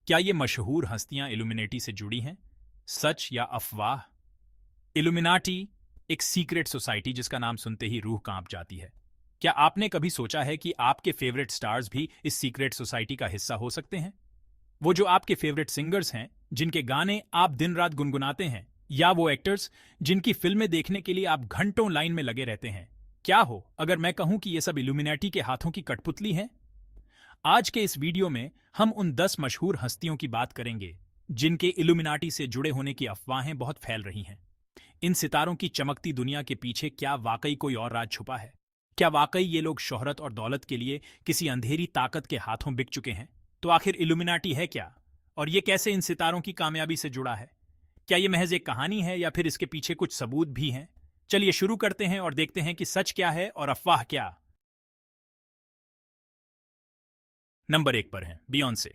क्या ये मशहूर हस्तियां इल्यूमिनेटी से जुड़ी हैं? सच या अफवाह? इल्यूमिनाटी एक सीक्रेट सोसाइटी जिसका नाम सुनते ही रूह कांप जाती है। क्या आपने कभी सोचा है कि आपके फेवरेट स्टार्स भी इस सीक्रेट सोसाइटी का हिस्सा हो सकते हैं? वो जो आपके फेवरेट सिंगर्स हैं, जिनके गाने आप दिन रात गुनगुनाते हैं, या वो एक्टर्स जिनकी फिल्में देखने के लिए आप घंटों लाइन में लगे रहते हैं। क्या हो अगर मैं कहूं कि ये सब इल्यूमिनाटी के हाथों की कठपुतली हैं? आज के इस वीडियो में हम उन 10 मशहूर हस्तियों की बात करेंगे जिनके इल्यूमिनाटी से जुड़े होने की अफवाहें बहुत फैल रही हैं। इन सितारों की चमकती दुनिया के पीछे क्या वाकई कोई और राज छुपा है? क्या वाकई ये लोग शोहरत और दौलत के लिए किसी अंधेरी ताकत के हाथों बिक चुके हैं? तो आखिर इल्यूमिनाटी है क्या, और ये कैसे इन सितारों की कामयाबी से जुड़ा है? क्या ये महज एक कहानी है या फिर इसके पीछे कुछ सबूत भी हैं? चलिए शुरू करते हैं और देखते हैं कि सच क्या है और अफवाह क्या। नंबर 1 पर हैं बियोंसे।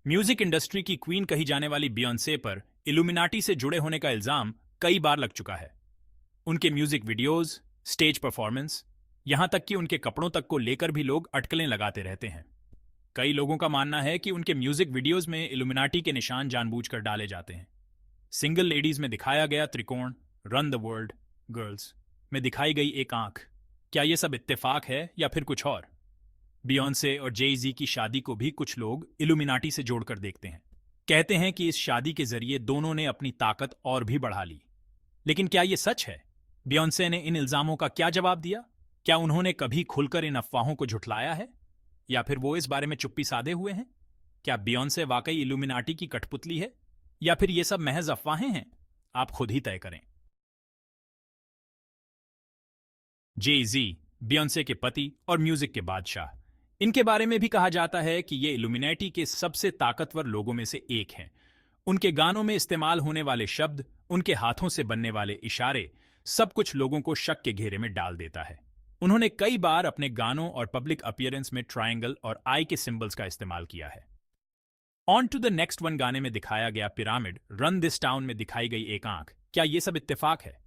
म्यूजिक इंडस्ट्री की क्वीन कही जाने वाली बियोंसे पर इल्यूमिनाटी से जुड़े होने का इल्जाम कई बार लग चुका है। उनके म्यूजिक वीडियोस, स्टेज परफॉर्मेंस, यहां तक कि उनके कपड़ों तक को लेकर भी लोग अटकलें लगाते रहते हैं। कई लोगों का मानना है कि उनके म्यूजिक वीडियोस में इल्यूमिनाटी के निशान जानबूझकर डाले जाते हैं। सिंगल लेडीज में दिखाया गया त्रिकोण, रन द वर्ल्ड गर्ल्स में दिखाई गई एक आंख, क्या यह सब इत्तेफाक है या फिर कुछ और? बियोंसे और जे जी की शादी को भी कुछ लोग इल्यूमिनाटी से जोड़कर देखते हैं। कहते हैं कि इस शादी के जरिए दोनों ने अपनी ताकत और भी बढ़ा ली। लेकिन क्या यह सच है? बियोंसे ने इन इल्जामों का क्या जवाब दिया? क्या उन्होंने कभी खुलकर इन अफवाहों को झुठलाया है, या फिर वो इस बारे में चुप्पी साधे हुए हैं? क्या बियोंसे वाकई इल्यूमिनाटी की कठपुतली है, या फिर ये सब महज अफवाहें हैं? आप खुद ही तय करें। जे जी, बियोंसे के पति और म्यूजिक के बादशाह, इनके बारे में भी कहा जाता है कि ये इल्यूमिनेटी के सबसे ताकतवर लोगों में से एक हैं। उनके गानों में इस्तेमाल होने वाले शब्द, उनके हाथों से बनने वाले इशारे, सब कुछ लोगों को शक के घेरे में डाल देता है। उन्होंने कई बार अपने गानों और पब्लिक अपीयरेंस में ट्रायंगल और आई के सिंबल्स का इस्तेमाल किया है। On to the next one गाने में दिखाया गया पिरामिड, रन दिस टाउन में दिखाई गई एक आंख, क्या यह सब इत्तेफाक है?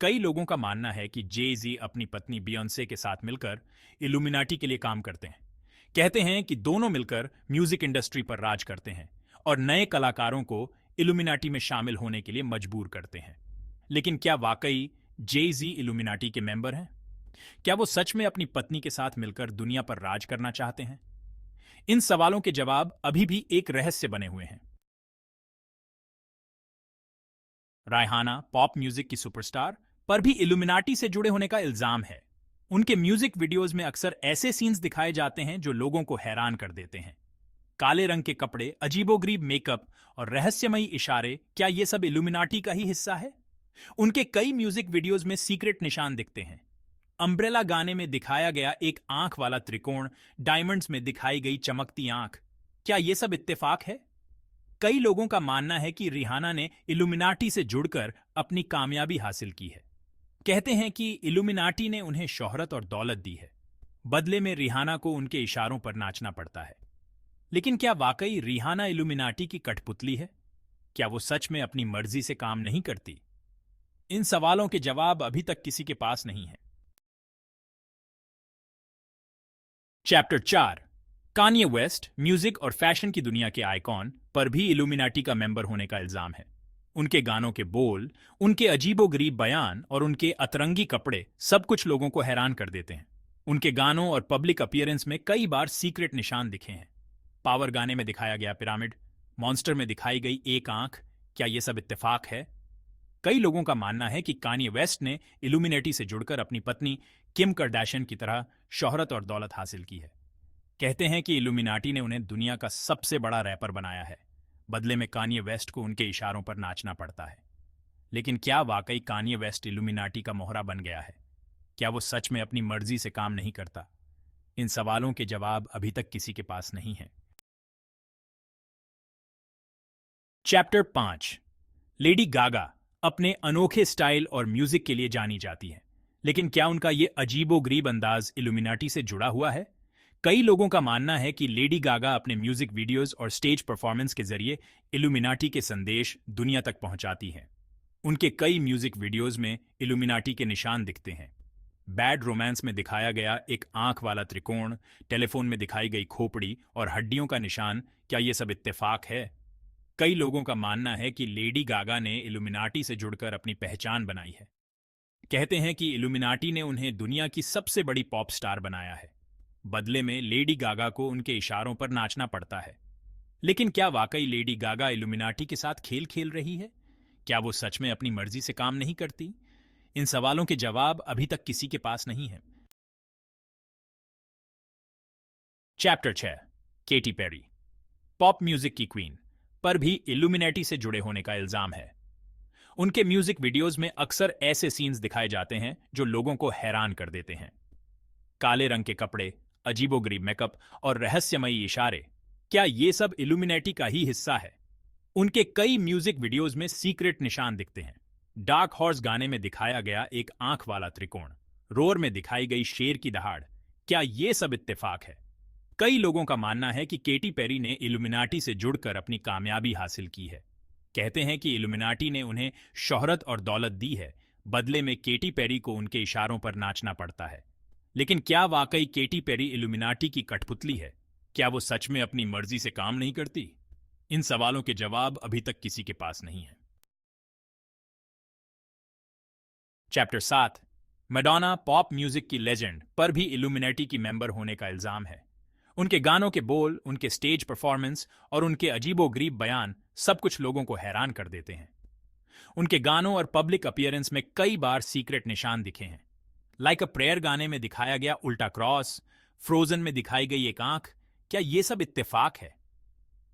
कई लोगों का मानना है कि जे जी अपनी पत्नी बियोंसे के साथ मिलकर इल्यूमिनाटी के लिए काम करते हैं। कहते हैं कि दोनों मिलकर म्यूजिक इंडस्ट्री पर राज करते हैं और नए कलाकारों को इल्यूमिनाटी में शामिल होने के लिए मजबूर करते हैं। लेकिन क्या वाकई जे जी इल्यूमिनाटी के मेंबर हैं? क्या वो सच में अपनी पत्नी के साथ मिलकर दुनिया पर राज करना चाहते हैं? इन सवालों के जवाब अभी भी एक रहस्य बने हुए हैं। रायहाना, पॉप म्यूजिक की सुपरस्टार, पर भी इल्यूमिनाटी से जुड़े होने का इल्जाम है। उनके म्यूजिक वीडियोस में अक्सर ऐसे सीन्स दिखाए जाते हैं जो लोगों को हैरान कर देते हैं। काले रंग के कपड़े, अजीबोगरीब मेकअप और रहस्यमयी इशारे, क्या ये सब इल्यूमिनाटी का ही हिस्सा है? उनके कई म्यूजिक वीडियोस में सीक्रेट निशान दिखते हैं। अम्ब्रेला गाने में दिखाया गया एक आंख वाला त्रिकोण, डायमंड्स में दिखाई गई चमकती आंख, क्या यह सब इत्तेफाक है? कई लोगों का मानना है कि रिहाना ने इल्यूमिनाटी से जुड़कर अपनी कामयाबी हासिल की है। कहते हैं कि इल्यूमिनाटी ने उन्हें शोहरत और दौलत दी है। बदले में रिहाना को उनके इशारों पर नाचना पड़ता है। लेकिन क्या वाकई रिहाना इल्यूमिनाटी की कठपुतली है? क्या वो सच में अपनी मर्जी से काम नहीं करती? इन सवालों के जवाब अभी तक किसी के पास नहीं है। चैप्टर 4, कान्ये वेस्ट, म्यूजिक और फैशन की दुनिया के आइकॉन, पर भी इल्यूमिनाटी का मेंबर होने का इल्जाम है। उनके गानों के बोल, उनके अजीबोगरीब बयान और उनके अतरंगी कपड़े सब कुछ लोगों को हैरान कर देते हैं। उनके गानों और पब्लिक अपीयरेंस में कई बार सीक्रेट निशान दिखे हैं। पावर गाने में दिखाया गया पिरामिड, मॉन्स्टर में दिखाई गई एक आंख, क्या यह सब इत्तेफाक है? कई लोगों का मानना है कि कान्ये वेस्ट ने इल्यूमिनेटी से जुड़कर अपनी पत्नी किम करदाशियन की तरह शोहरत और दौलत हासिल की है। कहते हैं कि इल्यूमिनाटी ने उन्हें दुनिया का सबसे बड़ा रैपर बनाया है। बदले में कान्ये वेस्ट को उनके इशारों पर नाचना पड़ता है। लेकिन क्या वाकई कान्ये वेस्ट इल्यूमिनाटी का मोहरा बन गया है? क्या वो सच में अपनी मर्जी से काम नहीं करता? इन सवालों के जवाब अभी तक किसी के पास नहीं है। चैप्टर 5, लेडी गागा अपने अनोखे स्टाइल और म्यूजिक के लिए जानी जाती है। लेकिन क्या उनका ये अजीबोगरीब अंदाज इल्यूमिनाटी से जुड़ा हुआ है? कई लोगों का मानना है कि लेडी गागा अपने म्यूजिक वीडियोस और स्टेज परफॉर्मेंस के जरिए इल्यूमिनाटी के संदेश दुनिया तक पहुंचाती हैं। उनके कई म्यूजिक वीडियोस में इल्यूमिनाटी के निशान दिखते हैं। बैड रोमांस में दिखाया गया एक आंख वाला त्रिकोण, टेलीफोन में दिखाई गई खोपड़ी और हड्डियों का निशान, क्या ये सब इत्तेफाक है? कई लोगों का मानना है कि लेडी गागा ने इल्यूमिनाटी से जुड़कर अपनी पहचान बनाई है। कहते हैं कि इल्यूमिनाटी ने उन्हें दुनिया की सबसे बड़ी पॉप स्टार बनाया है। बदले में लेडी गागा को उनके इशारों पर नाचना पड़ता है। लेकिन क्या वाकई लेडी गागा इल्यूमिनाटी के साथ खेल खेल रही है? क्या वो सच में अपनी मर्जी से काम नहीं करती? इन सवालों के जवाब अभी तक किसी के पास नहीं है। Chapter 6, Katy Perry, pop music की क्वीन, पर भी इल्यूमिनाटी से जुड़े होने का इल्जाम है। उनके म्यूजिक वीडियोस में अक्सर ऐसे सीन्स दिखाए जाते हैं जो लोगों को हैरान कर देते हैं। काले रंग के कपड़े, अजीबोगरीब मेकअप और रहस्यमयी इशारे, क्या ये सब इल्यूमिनाटी का ही हिस्सा है? उनके कई म्यूजिक वीडियोस में सीक्रेट निशान दिखते हैं। डार्क हॉर्स गाने में दिखाया गया एक आंख वाला त्रिकोण, रोर में दिखाई गई शेर की दहाड़, क्या ये सब इत्तेफाक है? कई लोगों का मानना है कि केटी पेरी ने इल्यूमिनाटी से जुड़कर अपनी कामयाबी हासिल की है। कहते हैं कि इल्यूमिनाटी ने उन्हें शोहरत और दौलत दी है, बदले में केटी पेरी को उनके इशारों पर नाचना पड़ता है। लेकिन क्या वाकई केटी पेरी इल्यूमिनाटी की कठपुतली है? क्या वो सच में अपनी मर्जी से काम नहीं करती? इन सवालों के जवाब अभी तक किसी के पास नहीं है। चैप्टर 7, मैडोना पॉप म्यूजिक की लेजेंड, पर भी इल्यूमिनाटी की मेंबर होने का इल्जाम है। उनके गानों के बोल, उनके स्टेज परफॉर्मेंस और उनके अजीबोगरीब बयान सब कुछ लोगों को हैरान कर देते हैं। उनके गानों और पब्लिक अपीयरेंस में कई बार सीक्रेट निशान दिखे हैं। लाइक अ प्रेयर गाने में दिखाया गया उल्टा क्रॉस, फ्रोजन में दिखाई गई एक आंख, क्या ये सब इत्तेफाक है?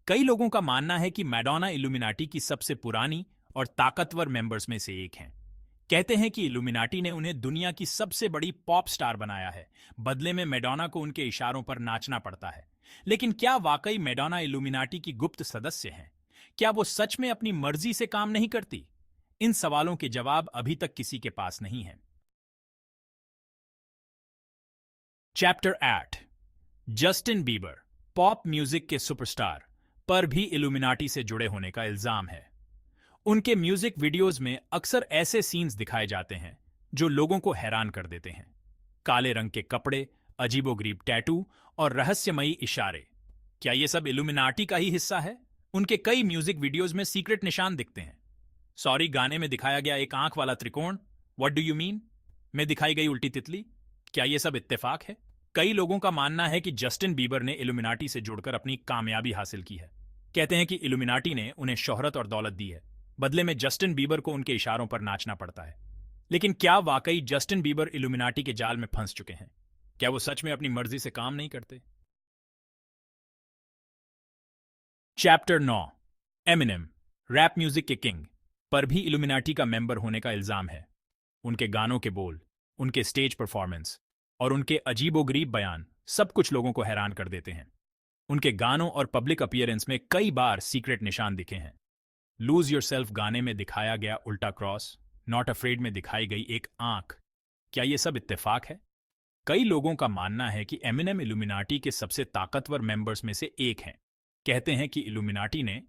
कई लोगों का मानना है कि मैडोना इल्यूमिनाटी की सबसे पुरानी और ताकतवर मेंबर्स में से एक हैं। कहते हैं कि इल्यूमिनाटी ने उन्हें दुनिया की सबसे बड़ी पॉप स्टार बनाया है, बदले में मैडोना को उनके इशारों पर नाचना पड़ता है। लेकिन क्या वाकई मैडोना इल्यूमिनाटी की गुप्त सदस्य हैं? क्या वो सच में अपनी मर्जी से काम नहीं करती? इन सवालों के जवाब अभी तक किसी के पास नहीं है। Chapter 8, Justin Bieber, pop music के सुपरस्टार, पर भी इल्यूमिनाटी से जुड़े होने का इल्जाम है। उनके म्यूजिक वीडियोस में अक्सर ऐसे सीन्स दिखाए जाते हैं जो लोगों को हैरान कर देते हैं। काले रंग के कपड़े, अजीबोगरीब टैटू और रहस्यमयी इशारे, क्या ये सब इल्यूमिनाटी का ही हिस्सा है? उनके कई म्यूजिक वीडियोस में सीक्रेट निशान दिखते हैं। सॉरी गाने में दिखाया गया एक आंख वाला त्रिकोण, व्हाट डू यू मीन में दिखाई गई उल्टी तितली, क्या ये सब इत्तेफाक है? कई लोगों का मानना है कि जस्टिन बीबर ने इल्यूमिनाटी से जुड़कर अपनी कामयाबी हासिल की है। कहते हैं कि इल्यूमिनाटी ने उन्हें शोहरत और दौलत दी है, बदले में जस्टिन बीबर को उनके इशारों पर नाचना पड़ता है। लेकिन क्या वाकई जस्टिन बीबर इल्यूमिनाटी के जाल में फंस चुके हैं? क्या वो सच में अपनी मर्जी से काम नहीं करते? चैप्टर 9, एमिनेम, रैप म्यूजिक के किंग, पर भी इल्यूमिनाटी का मेंबर होने का इल्जाम है। उनके गानों के बोल, उनके स्टेज परफॉर्मेंस और उनके अजीबोगरीब बयान सब कुछ लोगों को हैरान कर देते हैं। उनके गानों और पब्लिक अपीयरेंस में कई बार सीक्रेट निशान दिखे हैं। लूज योरसेल्फ गाने में दिखाया गया उल्टा क्रॉस, नॉट अफ्रेड में दिखाई गई एक आंख, क्या ये सब इत्तेफाक है? कई लोगों का मानना है कि एमिनेम इल्यूमिनाटी के सबसे ताकतवर मेंबर्स में से एक हैं। कहते हैं कि इल्यूमिनाटी ने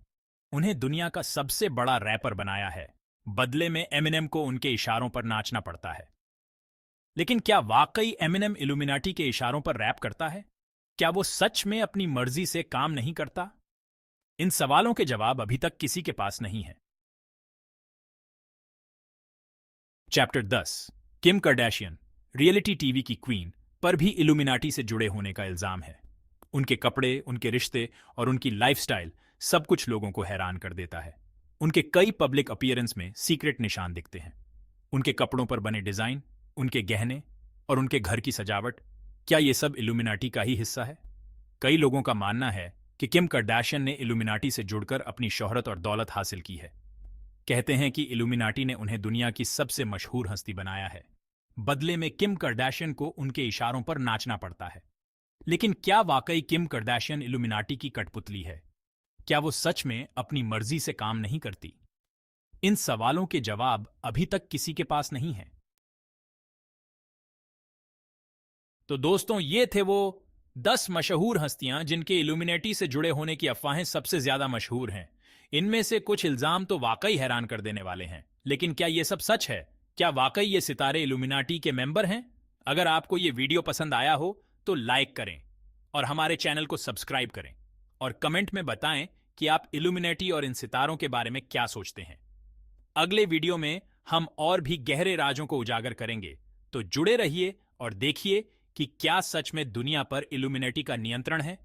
उन्हें दुनिया का सबसे बड़ा रैपर बनाया है, बदले में एमिनेम को उनके इशारों पर नाचना पड़ता है। लेकिन क्या वाकई एमिनेम इल्यूमिनाटी के इशारों पर रैप करता है? क्या वो सच में अपनी मर्जी से काम नहीं करता? इन सवालों के जवाब अभी तक किसी के पास नहीं है। Chapter 10, Kim Kardashian, reality TV की क्वीन, पर भी इल्यूमिनाटी से जुड़े होने का इल्जाम है। उनके कपड़े, उनके रिश्ते और उनकी लाइफस्टाइल सब कुछ लोगों को हैरान कर देता है। उनके कई पब्लिक अपीयरेंस में सीक्रेट निशान दिखते हैं। उनके कपड़ों पर बने डिजाइन, उनके गहने और उनके घर की सजावट, क्या ये सब इल्यूमिनाटी का ही हिस्सा है? कई लोगों का मानना है कि किम कार्दाशियन ने इल्यूमिनाटी से जुड़कर अपनी शोहरत और दौलत हासिल की है। कहते हैं कि इल्यूमिनाटी ने उन्हें दुनिया की सबसे मशहूर हस्ती बनाया है, बदले में किम कार्दाशियन को उनके इशारों पर नाचना पड़ता है। लेकिन क्या वाकई किम कार्दाशियन इल्यूमिनाटी की कठपुतली है? क्या वो सच में अपनी मर्जी से काम नहीं करती? इन सवालों के जवाब अभी तक किसी के पास नहीं है। तो दोस्तों, ये थे वो 10 मशहूर हस्तियां जिनके इल्यूमिनेटी से जुड़े होने की अफवाहें सबसे ज्यादा मशहूर हैं। इनमें से कुछ इल्जाम तो वाकई हैरान कर देने वाले हैं, लेकिन क्या ये सब सच है? क्या वाकई ये सितारे इल्यूमिनाटी के मेंबर हैं? अगर आपको ये वीडियो पसंद आया हो तो लाइक करें और हमारे चैनल को सब्सक्राइब करें और कमेंट में बताएं कि आप इल्यूमिनेटी और इन सितारों के बारे में क्या सोचते हैं। अगले वीडियो में हम और भी गहरे राजों को उजागर करेंगे, तो जुड़े रहिए और देखिए कि क्या सच में दुनिया पर इल्यूमिनेटी का नियंत्रण है